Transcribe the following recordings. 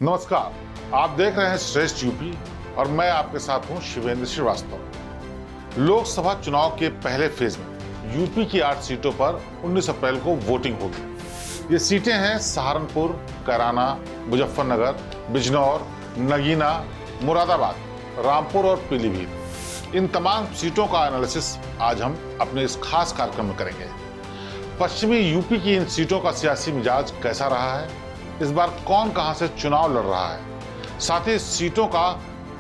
नमस्कार, आप देख रहे हैं श्रेष्ठ यूपी और मैं आपके साथ हूं शिवेंद्र श्रीवास्तव। लोकसभा चुनाव के पहले फेज में यूपी की 8 सीटों पर 19 अप्रैल को वोटिंग होगी। ये सीटें हैं सहारनपुर, कैराना, मुजफ्फरनगर, बिजनौर, नगीना, मुरादाबाद, रामपुर और पीलीभीत। इन तमाम सीटों का एनालिसिस आज हम अपने इस खास कार्यक्रम में करेंगे। पश्चिमी यूपी की इन सीटों का सियासी मिजाज कैसा रहा है, इस बार कौन कहां से चुनाव लड़ रहा है, साथ ही सीटों का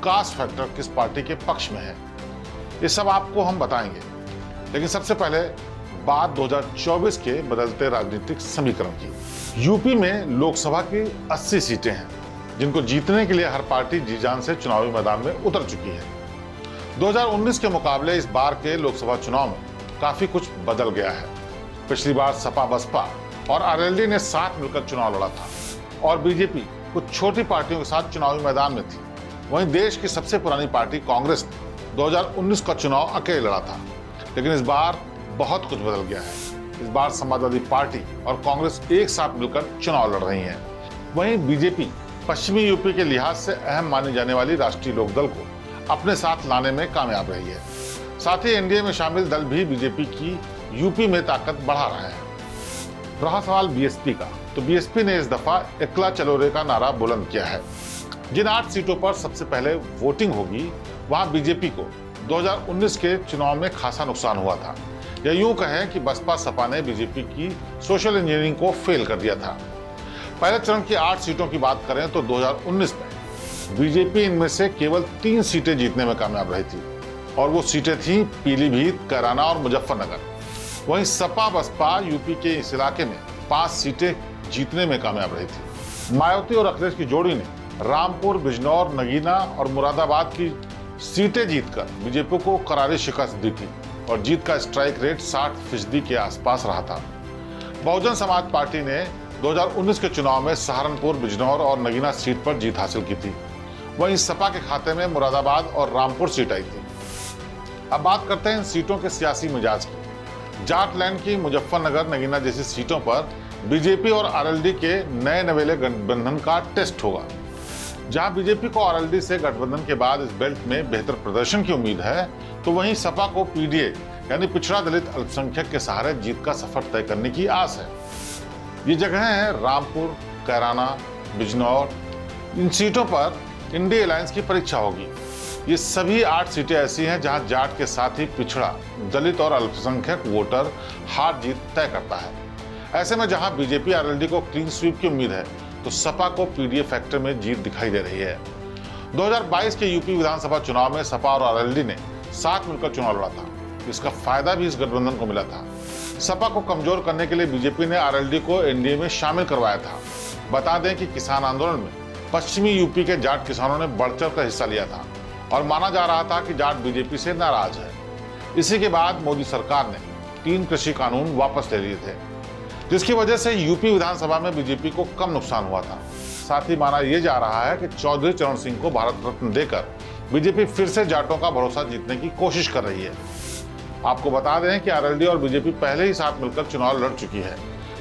कास्ट फैक्टर किस पार्टी के पक्ष में है, ये सब आपको हम बताएंगे। लेकिन सबसे पहले बात 2024 के बदलते राजनीतिक समीकरण की। यूपी में लोकसभा की 80 सीटें हैं जिनको जीतने के लिए हर पार्टी जी जान से चुनावी मैदान में उतर चुकी है। 2019 के मुकाबले इस बार के लोकसभा चुनाव में काफी कुछ बदल गया है। पिछली बार सपा, बसपा और आरएलडी ने साथ मिलकर चुनाव लड़ा था और बीजेपी कुछ छोटी पार्टियों के साथ चुनावी मैदान में थी। वहीं देश की सबसे पुरानी पार्टी कांग्रेस ने 2019 का चुनाव अकेले लड़ा था। लेकिन इस बार बहुत कुछ बदल गया है। इस बार समाजवादी पार्टी और कांग्रेस एक साथ मिलकर चुनाव लड़ रही हैं। वहीं बीजेपी पश्चिमी यूपी के लिहाज से अहम मानी जाने वाली राष्ट्रीय लोकदल को अपने साथ लाने में कामयाब रही है। साथ ही एनडीए में शामिल दल भी बीजेपी की यूपी में ताकत बढ़ा रहे हैं। रहा सवाल बीएसपी का, तो बीएसपी ने इस दफा एकला चलो रे का नारा बुलंद किया है। जिन 8 सीटों पर सबसे पहले वोटिंग होगी वहां बीजेपी को 2019 के चुनाव में खासा नुकसान हुआ था। या यूं कहें कि बसपा सपा ने बीजेपी की सोशल इंजीनियरिंग को फेल कर दिया था। पहले चरण की 8 सीटों की बात करें तो 2019 में बीजेपी इनमें से केवल 3 सीटें जीतने में कामयाब रही थी और वो सीटें थी पीलीभीत, कैराना और मुजफ्फरनगर। वहीं सपा बसपा यूपी के इस इलाके में 5 सीटें जीतने में कामयाब रही थी। मायावती और अखिलेश की जोड़ी ने रामपुर, बिजनौर, नगीना और मुरादाबाद की सीटें जीतकर बीजेपी को करारी शिकस्त दी थी और जीत का स्ट्राइक रेट 60% के आसपास रहा था। बहुजन समाज पार्टी ने 2019 के चुनाव में सहारनपुर, बिजनौर और नगीना सीट पर जीत हासिल की थी। वहीं सपा के खाते में मुरादाबाद और रामपुर सीट आई थी। अब बात करते हैं इन सीटों के सियासी मिजाज की। जाटलैंड की मुजफ्फरनगर, नगीना जैसी सीटों पर बीजेपी और आरएलडी के नए नवेले गठबंधन का टेस्ट होगा। जहां बीजेपी को आरएलडी से गठबंधन के बाद इस बेल्ट में बेहतर प्रदर्शन की उम्मीद है, तो वहीं सपा को पीडीए यानी पिछड़ा दलित अल्पसंख्यक के सहारे जीत का सफर तय करने की आस है। ये जगह है रामपुर, कैराना, बिजनौर। इन सीटों पर इंडी अलायंस की परीक्षा होगी। ये सभी 8 सीटें ऐसी हैं जहां जाट के साथ ही पिछड़ा, दलित और अल्पसंख्यक वोटर हार जीत तय करता है। ऐसे में जहां बीजेपी आरएलडी को क्लीन स्वीप की उम्मीद है, तो सपा को पीडीए फैक्टर में जीत दिखाई दे रही है। 2022 के यूपी विधानसभा चुनाव में सपा और आरएलडी ने साथ मिलकर चुनाव लड़ा था। इसका फायदा भी इस गठबंधन को मिला था। सपा को कमजोर करने के लिए बीजेपी ने आरएलडी को एनडीए में शामिल करवाया था। बता दें कि किसान आंदोलन में पश्चिमी यूपी के जाट किसानों ने बढ़ चढ़ कर हिस्सा लिया था और माना जा रहा था कि जाट बीजेपी से नाराज है। इसी के बाद मोदी सरकार ने 3 कृषि कानून वापस ले लिए थे, जिसकी वजह से यूपी विधानसभा में बीजेपी को कम नुकसान हुआ था। साथ ही माना यह जा रहा है कि चौधरी चरण सिंह को भारत रत्न देकर बीजेपी फिर से जाटों का भरोसा जीतने की कोशिश कर रही है। आपको बता दें कि आरएलडी और बीजेपी पहले ही साथ मिलकर चुनाव लड़ चुकी है।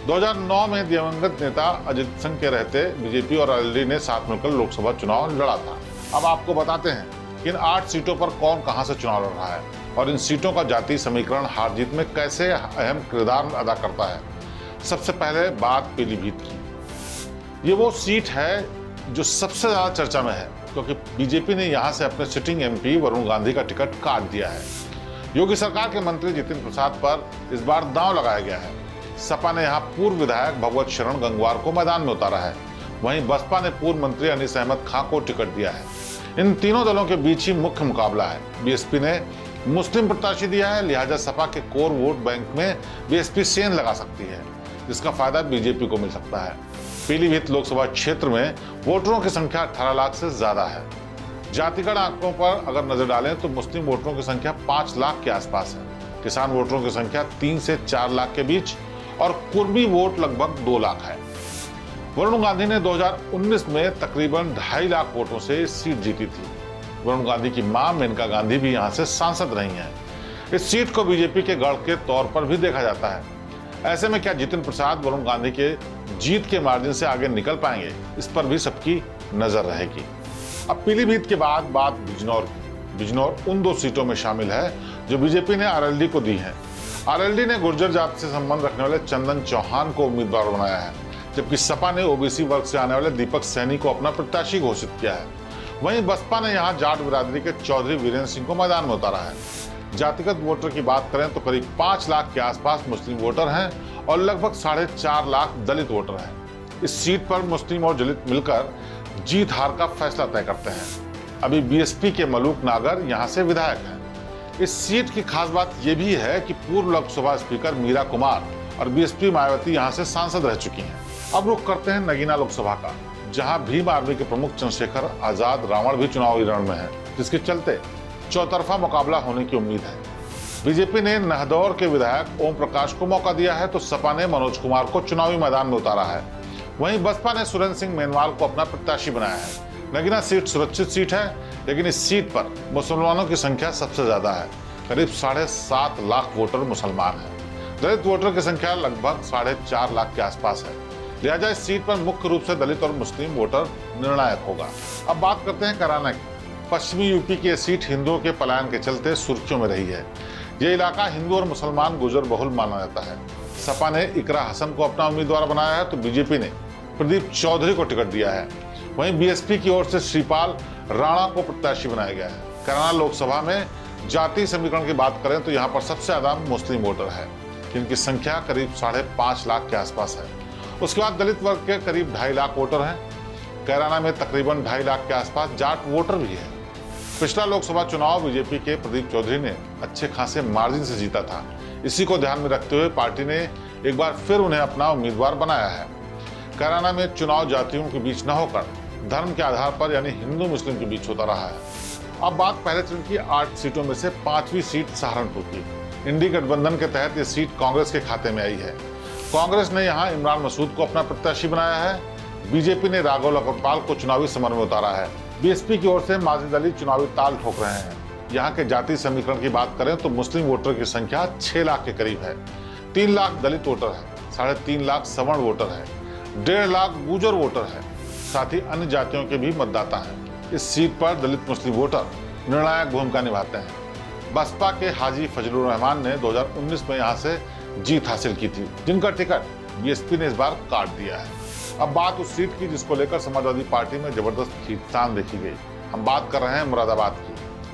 2009 में दिवंगत नेता अजित सिंह के रहते बीजेपी और आरएलडी ने साथ मिलकर लोकसभा चुनाव लड़ा था। अब आपको बताते हैं कि इन 8 सीटों पर कौन कहां से चुनाव लड़ रहा है और इन सीटों का जातीय समीकरण हार जीत में कैसे अहम किरदार अदा करता है। सबसे पहले बात पीलीभीत की। ये वो सीट है जो सबसे ज्यादा चर्चा में है, क्योंकि बीजेपी ने यहां से अपने सिटिंग एमपी वरुण गांधी का टिकट काट दिया है। योगी सरकार के मंत्री जितिन प्रसाद पर इस बार दांव लगाया गया है। सपा ने यहाँ पूर्व विधायक भगवत शरण गंगवार को मैदान में उतारा है। वहीं बसपा ने पूर्व मंत्री अनीस अहमद खां को टिकट दिया है। इन तीनों दलों के बीच ही मुख्य मुकाबला है। बीएसपी ने मुस्लिम प्रत्याशी दिया है, लिहाजा सपा के कोर वोट बैंक में बीएसपी सेंध लगा सकती है, जिसका फायदा बीजेपी को मिल सकता है। पीलीभीत लोकसभा क्षेत्र में वोटरों की संख्या 18 लाख से ज्यादा है। जातिगत आंकड़ों पर अगर नजर डालें तो मुस्लिम वोटरों की संख्या 5 लाख के आसपास है, किसान वोटरों की संख्या 3 से 4 लाख के बीच और कुर्मी वोट लगभग 2 लाख है। वरुण गांधी ने 2019 में तकरीबन 2.5 लाख वोटों से सीट जीती थी। वरुण गांधी की मां मेनका गांधी भी यहां से सांसद रही हैं। इस सीट को बीजेपी के गढ़ के तौर पर भी देखा जाता है। ऐसे में क्या जितिन प्रसाद वरुण गांधी के जीत के मार्जिन से आगे निकल पाएंगे, इस पर भी सबकी नजर रहेगी। अब पीलीभीत के बाद बात बिजनौर की। बिजनौर उन 2 सीटों में शामिल है जो बीजेपी ने आरएलडी को दी है। आरएलडी ने गुर्जर जाति से संबंध रखने वाले चंदन चौहान को उम्मीदवार बनाया है, जबकि सपा ने ओबीसी वर्ग से आने वाले दीपक सैनी को अपना प्रत्याशी घोषित किया है। वहीं बसपा ने यहां जाट बिरादरी के चौधरी वीरेंद्र सिंह को मैदान में उतारा है। जातिगत वोटर की बात करें तो करीब 5 लाख के आसपास मुस्लिम वोटर हैं और लगभग 4.5 लाख दलित वोटर हैं। इस सीट पर मुस्लिम और दलित मिलकर जीत हार का फैसला तय करते हैं। अभी बीएसपी के मलूक नागर यहां से विधायक हैं। इस सीट की खास बात यह भी है कि पूर्व लोकसभा स्पीकर मीरा कुमार और बीएसपी मायावती यहां से सांसद रह चुकी हैं। अब रुख करते हैं नगीना लोकसभा का, जहां भीम आर्मी के प्रमुख चंद्रशेखर आजाद रावण भी चुनावी रण में है, जिसके चलते चौतरफा मुकाबला होने की उम्मीद है। बीजेपी ने नाहदौर के विधायक ओम प्रकाश को मौका दिया है तो सपा ने मनोज कुमार को चुनावी मैदान में उतारा है। वहीं बसपा ने सुरेंद्र सिंह मेनवाल को अपना प्रत्याशी बनाया है। नगीना सीट सुरक्षित सीट है, लेकिन इस सीट पर मुसलमानों की संख्या सबसे ज्यादा है। करीब 7.5 लाख वोटर मुसलमान हैं। दलित वोटर की संख्या लगभग 4.5 लाख के आसपास है। लिहाजा इस सीट पर मुख्य रूप से दलित और मुस्लिम वोटर निर्णायक होगा। अब बात करते हैं कैराना की। पश्चिमी यूपी की यह सीट हिंदुओं के पलायन के चलते सुर्खियों में रही है। ये इलाका हिंदू और मुसलमान गुजर बहुल माना जाता है। सपा ने इकरा हसन को अपना उम्मीदवार बनाया है तो बीजेपी ने प्रदीप चौधरी को टिकट दिया है। वहीं बीएसपी की ओर से श्रीपाल राणा को प्रत्याशी बनाया गया है। कैराना लोकसभा में जाति समीकरण की बात करें तो यहाँ पर सबसे ज्यादा मुस्लिम वोटर है, जिनकी संख्या करीब 5.5 लाख के आसपास है। उसके बाद दलित वर्ग के करीब 2.5 लाख वोटर हैं। कैराना में तकरीबन 2.5 लाख के आसपास जाट वोटर भी है। पिछला लोकसभा चुनाव बीजेपी के प्रदीप चौधरी ने अच्छे खासे मार्जिन से जीता था। इसी को ध्यान में रखते हुए पार्टी ने एक बार फिर उन्हें अपना उम्मीदवार बनाया है। कैराना में चुनाव जातियों के बीच न होकर धर्म के आधार पर यानी हिंदू मुस्लिम के बीच होता रहा है। अब बात पहले चरण की 8 सीटों में से 5वीं सीट सहारनपुर की। इंडी गठबंधन के तहत ये सीट कांग्रेस के खाते में आई है। कांग्रेस ने यहाँ इमरान मसूद को अपना प्रत्याशी बनाया है। बीजेपी ने राघव अग्रवाल को चुनावी समर में उतारा है। बीएसपी की ओर से माजिद अली चुनावी ताल ठोक रहे हैं। यहाँ के जाति समीकरण की बात करें तो मुस्लिम वोटर की संख्या 6 लाख के करीब है। 3 लाख दलित वोटर है, 3.5 लाख सवर्ण वोटर है, 1.5 लाख गुर्जर वोटर है, साथ ही अन्य जातियों के भी मतदाता हैं। इस सीट पर दलित मुस्लिम वोटर निर्णायक भूमिका निभाते हैं। बसपा के हाजी फजलुर रहमान ने 2019 में यहाँ से जीत हासिल की थी, जिनका टिकट बीएसपी ने इस बार काट दिया है। अब बात उस सीट की जिसको लेकर समाजवादी पार्टी में जबरदस्त खींचतान देखी गई। हम बात कर रहे हैं मुरादाबाद की,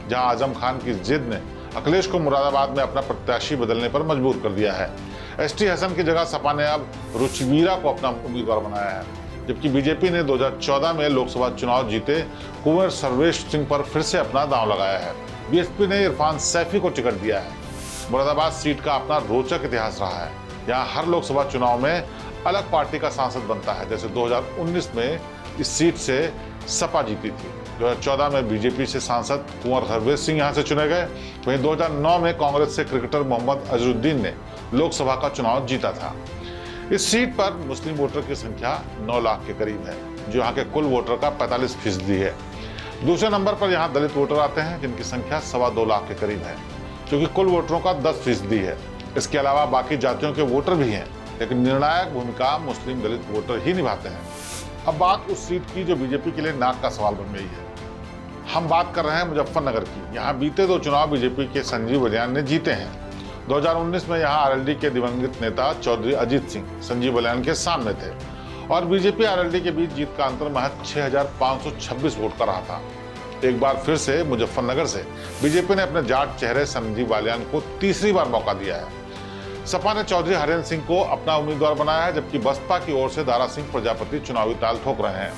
जहां आजम खान की जिद ने अखिलेश को मुरादाबाद में अपना प्रत्याशी बदलने पर मजबूर कर दिया है। एसटी हसन की जगह सपा ने अब रुचिवीरा को अपना उम्मीदवार बनाया है, जबकि बीजेपी ने 2014 में लोकसभा चुनाव जीते कुंवर सर्वेश सिंह पर फिर से अपना दांव लगाया है। बीएसपी ने इरफान सैफी को टिकट दिया है। मुरादाबाद सीट का अपना रोचक इतिहास रहा है। यहाँ हर लोकसभा चुनाव में अलग पार्टी का सांसद बनता है। जैसे 2019 में इस सीट से सपा जीती थी। 2014 में बीजेपी से सांसद कुंवर सर्वेश सिंह यहाँ से चुने गए। वहीं 2009 में कांग्रेस से क्रिकेटर मोहम्मद अजरुद्दीन ने लोकसभा का चुनाव जीता था। इस सीट पर मुस्लिम वोटर की संख्या 9 लाख के करीब है, जो यहाँ के कुल वोटर का 45% है। दूसरे नंबर पर यहाँ दलित वोटर आते हैं, जिनकी संख्या 2.25 लाख के करीब है, जो कि कुल वोटरों का 10% है। इसके अलावा बाकी जातियों के वोटर भी हैं, लेकिन निर्णायक भूमिका मुस्लिम दलित वोटर ही निभाते हैं। अब बात उस सीट की जो बीजेपी के लिए नाक का सवाल बन गई है। हम बात कर रहे हैं मुजफ्फरनगर की। यहाँ बीते 2 चुनाव बीजेपी के संजीव बलियान ने जीते हैं। 2019 में यहाँ आरएलडी के दिवंगत नेता चौधरी अजीत सिंह संजीव बलियान के सामने थे और बीजेपी आरएलडी के बीच जीत का अंतर महज 6,526 वोट का रहा था। एक बार फिर से मुजफ्फरनगर से बीजेपी ने अपने जाट चेहरे संजीव बालियान को तीसरी बार मौका दिया है। सपा ने चौधरी हरेंद्र सिंह को अपना उम्मीदवार बनाया है, जबकि बसपा की ओर से दारा सिंह प्रजापति चुनावी ताल ठोक रहे हैं।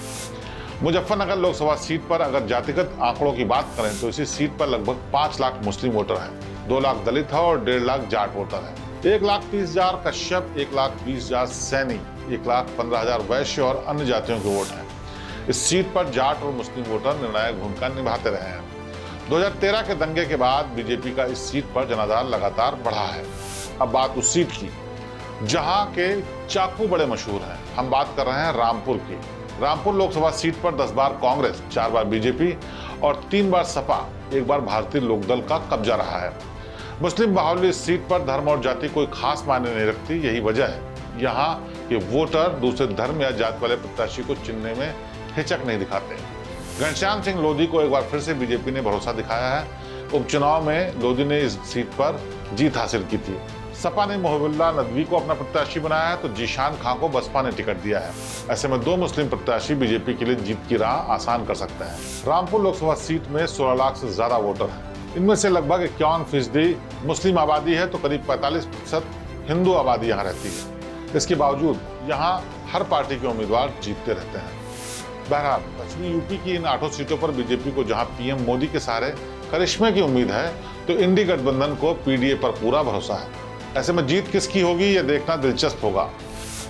मुजफ्फरनगर लोकसभा सीट पर अगर जातिगत आंकड़ों की बात करें तो इसी सीट पर लगभग 5 लाख मुस्लिम वोटर हैं, 2 लाख दलित है और 1.5 लाख जाट वोटर है। 1,30,000 कश्यप, 1,20,000 सैनी, 1,15,000 वैश्य और अन्य जातियों के वोट हैं। इस सीट पर जाट और मुस्लिम वोटर निर्णायक भूमिका निभाते रहे हैं। 2013 के दंगे के बाद बीजेपी का इस सीट पर जनाधार लगातार बढ़ा है। अब बात उस सीट की जहां के चाकू बड़े मशहूर हैं। हम बात कर रहे हैं रामपुर की। रामपुर लोकसभा सीट पर 10 बार कांग्रेस, 4 बार बीजेपी और 3 बार सपा, 1 बार भारतीय लोकदल का कब्जा रहा है। मुस्लिम बाहुल्य इस सीट पर धर्म और जाति कोई खास मायने नहीं रखती। यही वजह है यहाँ के वोटर दूसरे धर्म या जाति वाले प्रत्याशी को चुनने में हिचक नहीं दिखाते। घनश्याम सिंह लोधी को एक बार फिर से बीजेपी ने भरोसा दिखाया है। उपचुनाव में लोधी ने इस सीट पर जीत हासिल की थी। सपा ने मोहिबुल्लाह नदवी को अपना प्रत्याशी बनाया है तो जीशान खां को बसपा ने टिकट दिया है। ऐसे में 2 मुस्लिम प्रत्याशी बीजेपी के लिए जीत की राह आसान कर सकते हैं। रामपुर लोकसभा सीट में 16 लाख से ज्यादा वोटर हैं। इनमें से लगभग 51% मुस्लिम आबादी है तो करीब 45% हिंदू आबादी यहाँ रहती है। इसके बावजूद यहाँ हर पार्टी के उम्मीदवार जीतते रहते हैं। बहरहाल पश्चिमी यूपी की इन 8 सीटों पर बीजेपी को जहां पीएम मोदी के सहारे करिश्मे की उम्मीद है तो इंडी गठबंधन को पीडीए पर पूरा भरोसा है। ऐसे में जीत किसकी होगी ये देखना दिलचस्प होगा।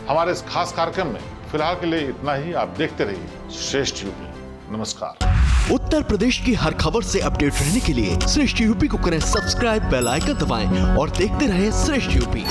हमारे इस खास कार्यक्रम में फिलहाल के लिए इतना ही। आप देखते रहिए श्रेष्ठ यूपी। नमस्कार। उत्तर प्रदेश की हर खबर से अपडेट रहने के लिए श्रेष्ठ यूपी को करें सब्सक्राइब, बेल आइकन दबाएं और देखते रहें श्रेष्ठ यूपी।